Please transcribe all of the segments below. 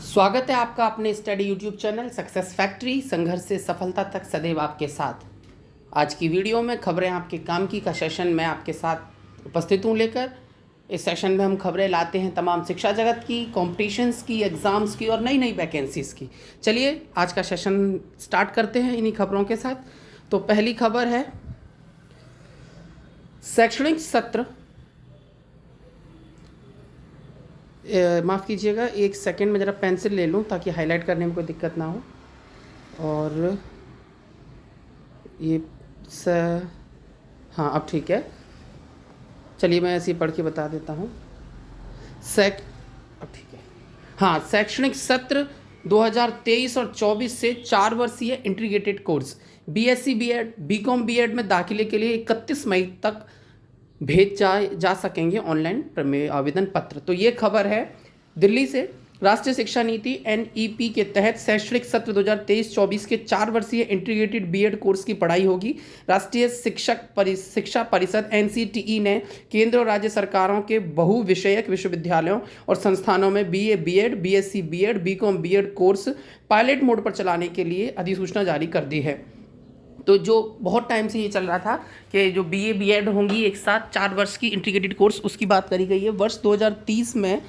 स्वागत है आपका अपने study YouTube channel success factory. संघर्ष से सफलता तक सदैव आपके साथ। आज की वीडियो में खबरें आपके काम की का सेशन मैं आपके साथ उपस्थित हूँ लेकर। इस सेशन में हम खबरें लाते हैं तमाम शिक्षा जगत की, कॉम्पिटिशन्स की, एग्ज़ाम्स की और नई नई वैकेंसीज़ की। चलिए आज का सेशन स्टार्ट करते हैं इन्हीं खबरों के साथ। तो पहली खबर है शैक्षणिक सत्र, माफ़ कीजिएगा एक सेकंड में ज़रा पेंसिल ले लूँ ताकि हाईलाइट करने में कोई दिक्कत ना हो। और ये हाँ अब ठीक है। चलिए मैं ऐसे ही पढ़ के बता देता हूँ। अब ठीक है। हाँ, शैक्षणिक सत्र 2023 और 24 से 4 वर्षीय integrated course BSc BEd BCom BEd में दाखिले के लिए 31 मई तक भेज जा सकेंगे ऑनलाइन आवेदन पत्र। तो ये खबर है दिल्ली से। राष्ट्रीय शिक्षा नीति एनईपी के तहत शैक्षणिक सत्र 2023-24 के 4 वर्षीय इंटीग्रेटेड बीएड कोर्स की पढ़ाई होगी। राष्ट्रीय शिक्षा परिषद एनसीटीई ने केंद्र और राज्य सरकारों के बहुविषयक विश्वविद्यालयों और संस्थानों में BA BEd, BSc BEd, BCom BEd course pilot mode पर चलाने के लिए अधिसूचना जारी कर दी है। तो जो बहुत टाइम से ये चल रहा था कि जो बीए बीएड होंगी एक साथ 4 वर्ष की इंटीग्रेटेड कोर्स, उसकी बात करी गई है। वर्ष 2030 में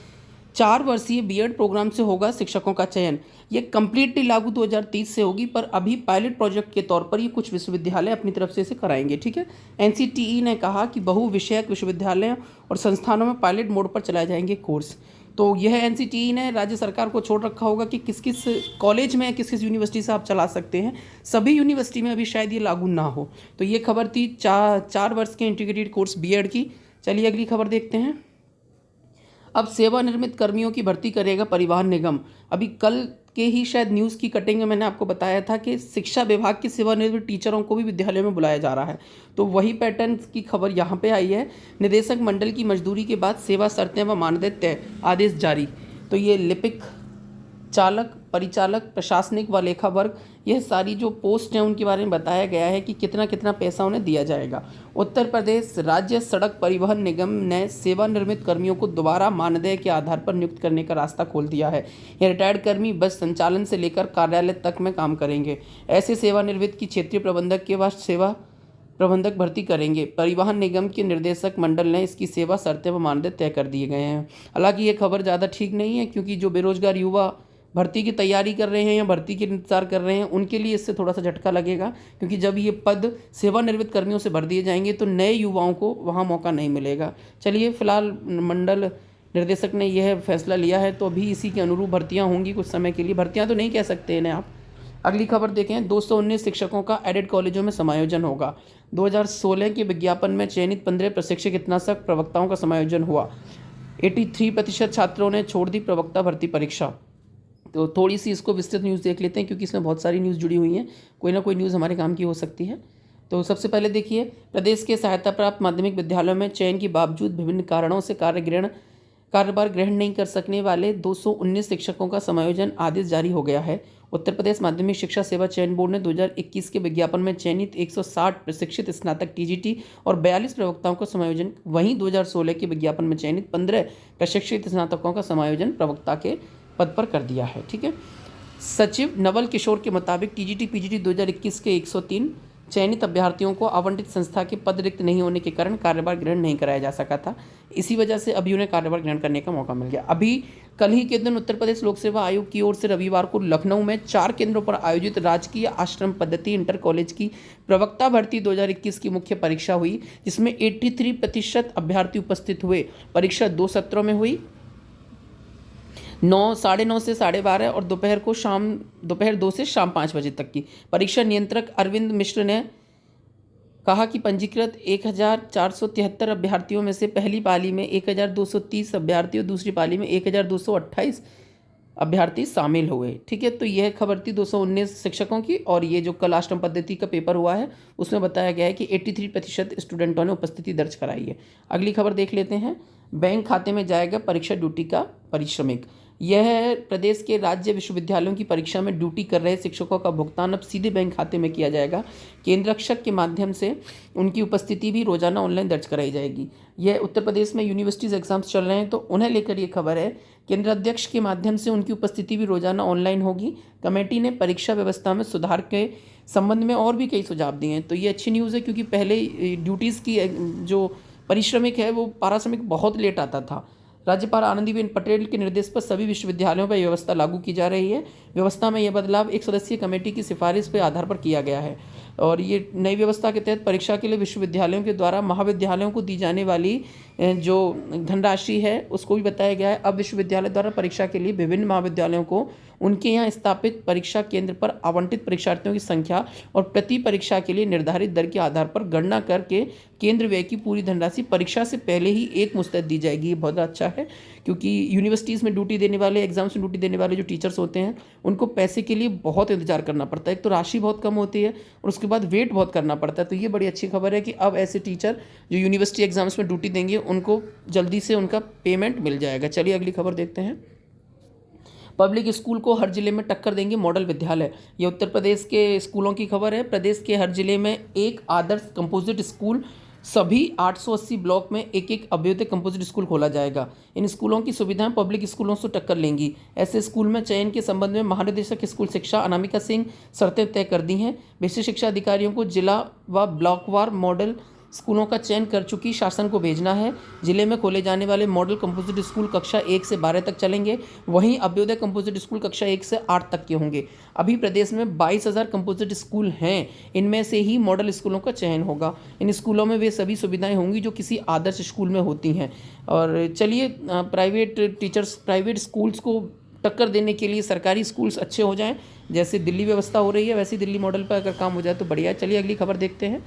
4 वर्षीय बीएड प्रोग्राम से होगा शिक्षकों का चयन। ये कम्प्लीटली लागू 2030 से होगी, पर अभी पायलट प्रोजेक्ट के तौर पर ये कुछ विश्वविद्यालय अपनी तरफ से इसे कराएंगे। ठीक है, एनसीटीई ने कहा कि बहुविषयक विश्वविद्यालयों और संस्थानों में पायलट मोड पर चलाए जाएंगे कोर्स। तो यह एनसीटीई ने राज्य सरकार को छोड़ रखा होगा कि किस किस कॉलेज में किस किस यूनिवर्सिटी से आप चला सकते हैं। सभी यूनिवर्सिटी में अभी शायद ये लागू ना हो। तो ये खबर थी 4 वर्ष के इंटीग्रेटेड कोर्स बीएड की। चलिए अगली खबर देखते हैं। अब सेवानिवृत्त कर्मियों की भर्ती करेगा परिवहन निगम। अभी कल के ही शायद न्यूज़ की कटिंग में मैंने आपको बताया था कि शिक्षा विभाग के सेवानिवृत्त टीचरों को भी विद्यालयों में बुलाया जा रहा है। तो वही पैटर्न की खबर यहाँ पे आई है। निदेशक मंडल की मजदूरी के बाद सेवा शर्तें व मानदेय तय, आदेश जारी। तो ये लिपिक, चालक, परिचालक, प्रशासनिक व लेखा वर्ग, यह सारी जो पोस्ट हैं उनके बारे में बताया गया है कि कितना कितना पैसा उन्हें दिया जाएगा। उत्तर प्रदेश राज्य सड़क परिवहन निगम ने सेवानिवृत्त कर्मियों को दोबारा मानदेय के आधार पर नियुक्त करने का रास्ता खोल दिया है। ये रिटायर्ड कर्मी बस संचालन से लेकर कार्यालय तक में काम करेंगे। ऐसे सेवानिवृत्त की क्षेत्रीय प्रबंधक के बाद सेवा प्रबंधक भर्ती करेंगे। परिवहन निगम के निर्देशक मंडल ने इसकी सेवा शर्तें व मानदेय तय कर दिए गए हैं। हालांकि ये खबर ज़्यादा ठीक नहीं है, क्योंकि जो बेरोजगार युवा भर्ती की तैयारी कर रहे हैं या भर्ती के इंतजार कर रहे हैं उनके लिए इससे थोड़ा सा झटका लगेगा, क्योंकि जब ये पद सेवानिवृत्त कर्मियों से भर दिए जाएंगे तो नए युवाओं को वहाँ मौका नहीं मिलेगा। चलिए फिलहाल मंडल निर्देशक ने यह फैसला लिया है, तो अभी इसी के अनुरूप भर्तियाँ होंगी कुछ समय के लिए। भर्तियाँ तो नहीं कह सकते इन्हें आप। अगली खबर देखें। 219 शिक्षकों का एडेड कॉलेजों में समायोजन होगा। 2016 के विज्ञापन में चयनित 15 प्रशिक्षक कीटनाशक प्रवक्ताओं का समायोजन हुआ। 83% छात्रों ने छोड़ दी प्रवक्ता भर्ती परीक्षा। तो थोड़ी सी इसको विस्तृत न्यूज़ देख लेते हैं, क्योंकि इसमें बहुत सारी न्यूज़ जुड़ी हुई हैं। कोई ना कोई न्यूज़ हमारे काम की हो सकती है। तो सबसे पहले देखिए, प्रदेश के सहायता प्राप्त माध्यमिक विद्यालयों में चयन के बावजूद विभिन्न कारणों से कार्यभार ग्रहण नहीं कर सकने वाले 219 शिक्षकों का समायोजन आदेश जारी हो गया है। उत्तर प्रदेश माध्यमिक शिक्षा सेवा चयन बोर्ड ने 2021 के विज्ञापन में चयनित 160 प्रशिक्षित स्नातक टीजीटी और 42 प्रवक्ताओं का समायोजन, वहीं 2016 के विज्ञापन में चयनित 15 प्रशिक्षित स्नातकों का समायोजन प्रवक्ता के पद पर कर दिया है। ठीक है, सचिव नवल किशोर के मुताबिक टीजीटी पीजीटी 2021 के 103 चयनित अभ्यर्थियों को आवंटित संस्था के पद रिक्त नहीं होने के कारण कार्यभार ग्रहण नहीं कराया जा सका था। इसी वजह से अभी उन्हें कार्यभार ग्रहण करने का मौका मिल गया। अभी कल ही के दिन उत्तर प्रदेश लोक सेवा आयोग की ओर से रविवार को लखनऊ में 4 केंद्रों पर आयोजित राजकीय आश्रम पद्धति इंटर कॉलेज की प्रवक्ता भर्ती 2021 की मुख्य परीक्षा हुई, जिसमें 83% अभ्यर्थी उपस्थित हुए। परीक्षा 2 सत्रों में हुई, 9:30 से 12:30 और दोपहर 2 से शाम 5 बजे तक की। परीक्षा नियंत्रक अरविंद मिश्र ने कहा कि पंजीकृत 1473 अभ्यर्थियों में से पहली पाली में 1230 अभ्यर्थी और दूसरी पाली में 1228 अभ्यर्थी शामिल हुए। ठीक है, तो यह खबर थी 219 शिक्षकों की। और ये जो कल आश्रम पद्धति का पेपर हुआ है उसमें बताया गया है कि 83% स्टूडेंटों ने उपस्थिति दर्ज कराई है। अगली खबर देख लेते हैं। बैंक खाते में जाएगा परीक्षा ड्यूटी का पारिश्रमिक। यह प्रदेश के राज्य विश्वविद्यालयों की परीक्षा में ड्यूटी कर रहे शिक्षकों का भुगतान अब सीधे बैंक खाते में किया जाएगा। केंद्ररक्षक के माध्यम से उनकी उपस्थिति भी रोजाना ऑनलाइन दर्ज कराई जाएगी। यह उत्तर प्रदेश में यूनिवर्सिटीज़ एग्जाम्स चल रहे हैं तो उन्हें लेकर ये खबर है। केंद्र अध्यक्ष के माध्यम से उनकी उपस्थिति भी रोजाना ऑनलाइन होगी। कमेटी ने परीक्षा व्यवस्था में सुधार के संबंध में और भी कई सुझाव दिए हैं। तो ये अच्छी न्यूज़ है, क्योंकि पहले ड्यूटीज़ की जो परिश्रमिक है वो पारिश्रमिक बहुत लेट आता था। राज्यपाल आनंदीबेन पटेल के निर्देश पर सभी विश्वविद्यालयों पर व्यवस्था लागू की जा रही है। व्यवस्था में यह बदलाव एक सदस्यीय कमेटी की सिफारिश के आधार पर किया गया है और ये नई व्यवस्था के तहत परीक्षा के लिए विश्वविद्यालयों के द्वारा महाविद्यालयों को दी जाने वाली जो धनराशि है उसको भी बताया गया है। अब विश्वविद्यालय द्वारा परीक्षा के लिए विभिन्न महाविद्यालयों को उनके यहाँ स्थापित परीक्षा केंद्र पर आवंटित परीक्षार्थियों की संख्या और प्रति परीक्षा के लिए निर्धारित दर के आधार पर गणना करके केंद्र व्यय की पूरी धनराशि परीक्षा से पहले ही एक मुश्तैद दी जाएगी। ये बहुत अच्छा है, क्योंकि यूनिवर्सिटीज़ में ड्यूटी देने वाले, एग्जाम्स में ड्यूटी देने वाले जो टीचर्स होते हैं उनको पैसे के लिए बहुत इंतजार करना पड़ता है। एक तो राशि बहुत कम होती है और उसके बाद वेट बहुत करना पड़ता है। तो ये बड़ी अच्छी खबर है कि अब ऐसे टीचर जो यूनिवर्सिटी एग्जाम्स में ड्यूटी देंगे उनको जल्दी से उनका पेमेंट मिल जाएगा। चलिए अगली खबर देखते हैं। पब्लिक स्कूल को हर जिले में टक्कर देंगे मॉडल विद्यालय। ये उत्तर प्रदेश के स्कूलों की खबर है। प्रदेश के हर जिले में एक आदर्श कंपोजिट स्कूल, सभी 880 ब्लॉक में एक एक अभ्युदय कंपोजिट स्कूल खोला जाएगा। इन स्कूलों की सुविधाएं पब्लिक स्कूलों से टक्कर लेंगी। ऐसे स्कूल में चयन के संबंध में महानिदेशक स्कूल शिक्षा अनामिका सिंह शर्तें तय कर दी हैं। विशिष्ट शिक्षा अधिकारियों को जिला व ब्लॉकवार मॉडल स्कूलों का चयन कर चुकी शासन को भेजना है। जिले में खोले जाने वाले मॉडल कंपोजिट स्कूल कक्षा 1 से 12 तक चलेंगे। वहीं अभ्युदय कंपोजिट स्कूल कक्षा 1 से 8 तक के होंगे। अभी प्रदेश में 22,000 कंपोजिट स्कूल हैं। इनमें से ही मॉडल स्कूलों का चयन होगा। इन स्कूलों में वे सभी सुविधाएं होंगी जो किसी आदर्श स्कूल में होती हैं। और चलिए, प्राइवेट स्कूल्स को टक्कर देने के लिए सरकारी स्कूल्स अच्छे हो जाएं। जैसे दिल्ली व्यवस्था हो रही है वैसे दिल्ली मॉडल पर अगर काम हो जाए तो बढ़िया है। चलिए अगली खबर देखते हैं।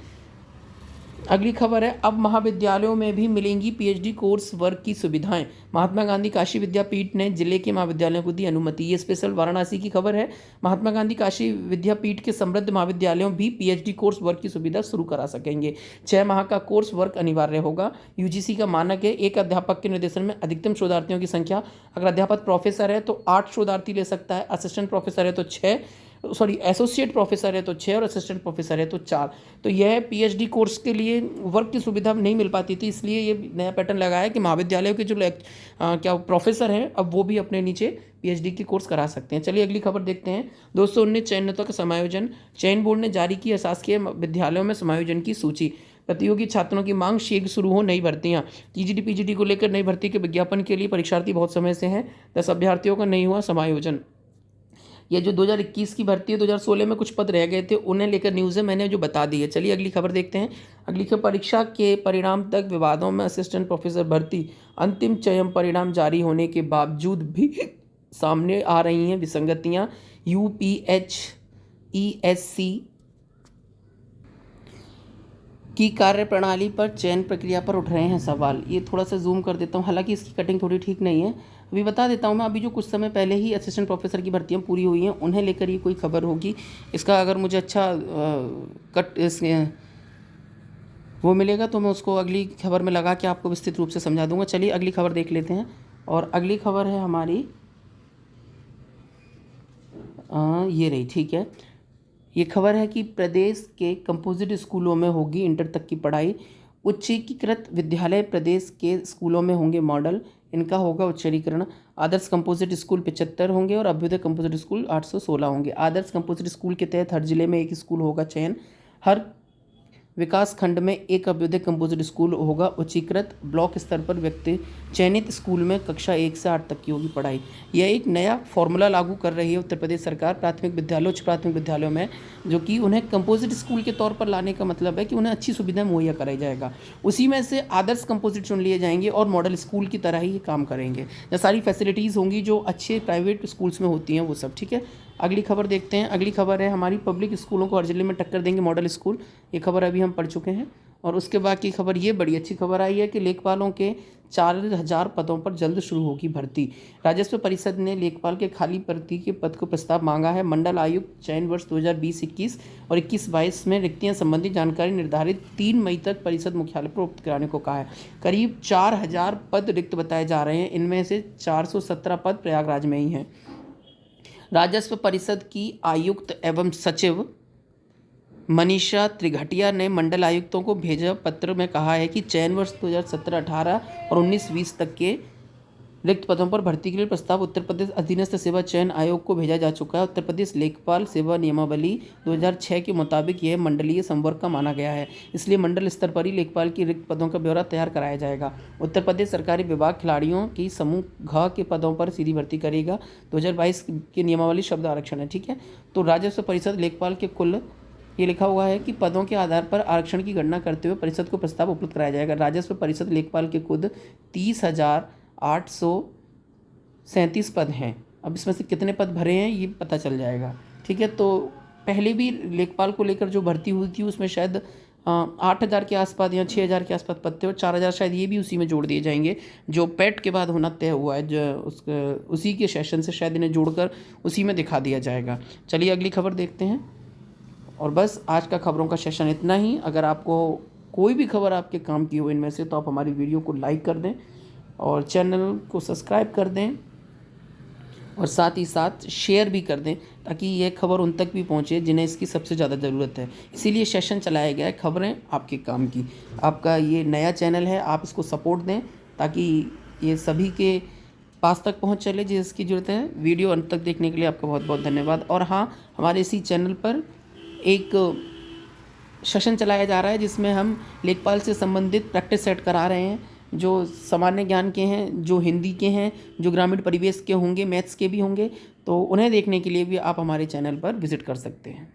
अगली खबर है, अब महाविद्यालयों में भी मिलेंगी पीएचडी कोर्स वर्क की सुविधाएं। महात्मा गांधी काशी विद्यापीठ ने जिले के महाविद्यालयों को दी अनुमति। ये स्पेशल वाराणसी की खबर है। महात्मा गांधी काशी विद्यापीठ के समृद्ध महाविद्यालयों भी पीएचडी कोर्स वर्क की सुविधा शुरू करा सकेंगे। 6 माह का कोर्स वर्क अनिवार्य होगा। यूजीसी का मानक है एक अध्यापक के निर्देशन में अधिकतम शोधार्थियों की संख्या। अगर अध्यापक प्रोफेसर है तो 8 शोधार्थी ले सकता है। असिस्टेंट प्रोफेसर है तो 6, एसोसिएट प्रोफेसर है तो 6 और असिस्टेंट प्रोफेसर है तो 4। तो यह पीएचडी कोर्स के लिए वर्क की सुविधा नहीं मिल पाती थी, इसलिए ये नया पैटर्न लगाया कि महाविद्यालयों के जो प्रोफेसर हैं अब वो भी अपने नीचे पीएचडी की कोर्स करा सकते हैं। चलिए अगली खबर देखते हैं। 219 चयनितों का समायोजन। चयन बोर्ड ने जारी की अशासकीय विद्यालयों में समायोजन की सूची। प्रतियोगी छात्रों की मांग, शीघ्र शुरू हो नई भर्तियां। टीजीटी पीजीटी को लेकर नई भर्ती के विज्ञापन के लिए परीक्षार्थी बहुत समय से हैं। 10 अभ्यर्थियों का नहीं हुआ समायोजन। ये जो 2021 की भर्ती है, 2016 में कुछ पद रह गए थे, उन्हें लेकर न्यूज़ है, मैंने जो बता दी है। चलिए अगली खबर देखते हैं। अगली खबर, परीक्षा के परिणाम तक विवादों में असिस्टेंट प्रोफेसर भर्ती। अंतिम चयन परिणाम जारी होने के बावजूद भी सामने आ रही हैं विसंगतियां। यूपीएचईएससी की कार्यप्रणाली पर चयन प्रक्रिया पर उठ रहे हैं सवाल। ये थोड़ा सा जूम कर देता हूँ, हालांकि इसकी कटिंग थोड़ी ठीक नहीं है। अभी बता देता हूँ मैं, अभी जो कुछ समय पहले ही असिस्टेंट प्रोफेसर की भर्तियाँ पूरी हुई हैं उन्हें लेकर ये कोई खबर होगी। इसका अगर मुझे अच्छा वो मिलेगा तो मैं उसको अगली खबर में लगा के आपको विस्तृत रूप से समझा दूंगा। चलिए अगली खबर देख लेते हैं। और अगली खबर है हमारी ये रही, ठीक है। ये खबर है कि प्रदेश के कंपोजिट स्कूलों में होगी इंटर तक की पढ़ाई। उच्चीकृत विद्यालय प्रदेश के स्कूलों में होंगे मॉडल, इनका होगा उच्चीकरण। आदर्श कंपोजिट स्कूल 75 होंगे और अभ्युदय कंपोजिट स्कूल 816 होंगे। आदर्श कंपोजिट स्कूल के तहत हर जिले में एक स्कूल होगा चयन। हर विकास खंड में एक अभ्युदय कंपोजिट स्कूल होगा उच्चीकृत। ब्लॉक स्तर पर व्यक्ति चयनित स्कूल में कक्षा 1 से 8 तक की होगी पढ़ाई। यह एक नया फॉर्मूला लागू कर रही है उत्तर प्रदेश सरकार प्राथमिक विद्यालयों, उच्च प्राथमिक विद्यालयों में, जो कि उन्हें कंपोजिट स्कूल के तौर पर लाने का मतलब है कि उन्हें अच्छी सुविधा मुहैया कराई जाएगा। उसी में से आदर्श कंपोजिट चुन लिए जाएंगे और मॉडल स्कूल की तरह ही ये काम करेंगे। ये सारी फैसिलिटीज़ होंगी जो अच्छे प्राइवेट स्कूल्स में होती हैं वो सब, ठीक है। अगली खबर देखते हैं। अगली खबर है हमारी, पब्लिक स्कूलों को हर जिले में टक्कर देंगे मॉडल स्कूल। ये खबर अभी हम पढ़ चुके हैं। और उसके बाद की खबर, ये बड़ी अच्छी खबर आई है कि लेखपालों के 4000 पदों पर जल्द शुरू होगी भर्ती। राजस्व परिषद ने लेखपाल के खाली भर्ती के पद को प्रस्ताव मांगा है। मंडल आयुक्त चयन वर्ष 2020-21 और 21-22 में रिक्तियां संबंधी जानकारी निर्धारित 3 मई तक परिषद मुख्यालय पर उपलब्ध कराने को कहा है। करीब 4000 पद रिक्त बताए जा रहे हैं। इनमें से 417 पद प्रयागराज में ही हैं। राजस्व परिषद की आयुक्त एवं सचिव मनीषा त्रिघटिया ने मंडल आयुक्तों को भेजा पत्र में कहा है कि चयन वर्ष 2017-18 और 19-20 तक के रिक्त पदों पर भर्ती के लिए प्रस्ताव उत्तर प्रदेश अधीनस्थ सेवा चयन आयोग को भेजा जा चुका है। उत्तर प्रदेश लेखपाल सेवा नियमावली 2006 के मुताबिक यह मंडलीय संवर्ग का माना गया है, इसलिए मंडल स्तर पर ही लेखपाल की रिक्त पदों का ब्यौरा तैयार कराया जाएगा। उत्तर प्रदेश सरकारी विभाग खिलाड़ियों की समूह घ के पदों पर सीधी भर्ती करेगा। 2022 की नियमावली शब्द आरक्षण है, ठीक है। तो राजस्व परिषद लेखपाल के कुल, ये लिखा हुआ है कि पदों के आधार पर आरक्षण की गणना करते हुए परिषद को प्रस्ताव उपलब्ध कराया जाएगा। राजस्व परिषद लेखपाल के खुद 30,837 पद हैं। अब इसमें से कितने पद भरे हैं ये पता चल जाएगा, ठीक है। तो पहले भी लेखपाल को लेकर जो भर्ती हुई थी उसमें शायद 8,000 के आसपास या 6,000 के आसपास पद थे और 4,000 शायद ये भी उसी में जोड़ दिए जाएंगे जो पेट के बाद होना तय हुआ है। जो उसी के सेशन से शायद इन्हें जोड़कर उसी में दिखा दिया जाएगा। चलिए अगली खबर देखते हैं। और बस आज का खबरों का सेशन इतना ही। अगर आपको कोई भी खबर आपके काम की हो इनमें से, तो आप हमारी वीडियो को लाइक कर दें और चैनल को सब्सक्राइब कर दें और साथ ही साथ शेयर भी कर दें ताकि ये खबर उन तक भी पहुंचे जिन्हें इसकी सबसे ज़्यादा ज़रूरत है। इसीलिए सेशन चलाया गया है, खबरें आपके काम की। आपका ये नया चैनल है, आप इसको सपोर्ट दें ताकि ये सभी के पास तक पहुंच चले जिसकी ज़रूरत है। वीडियो अंत तक देखने के लिए आपका बहुत बहुत धन्यवाद। और हाँ, हमारे इसी चैनल पर एक सेशन चलाया जा रहा है जिसमें हम लेखपाल से संबंधित प्रैक्टिस सेट करा रहे हैं, जो सामान्य ज्ञान के हैं, जो हिंदी के हैं, जो ग्रामीण परिवेश के होंगे, मैथ्स के भी होंगे। तो उन्हें देखने के लिए भी आप हमारे चैनल पर विज़िट कर सकते हैं।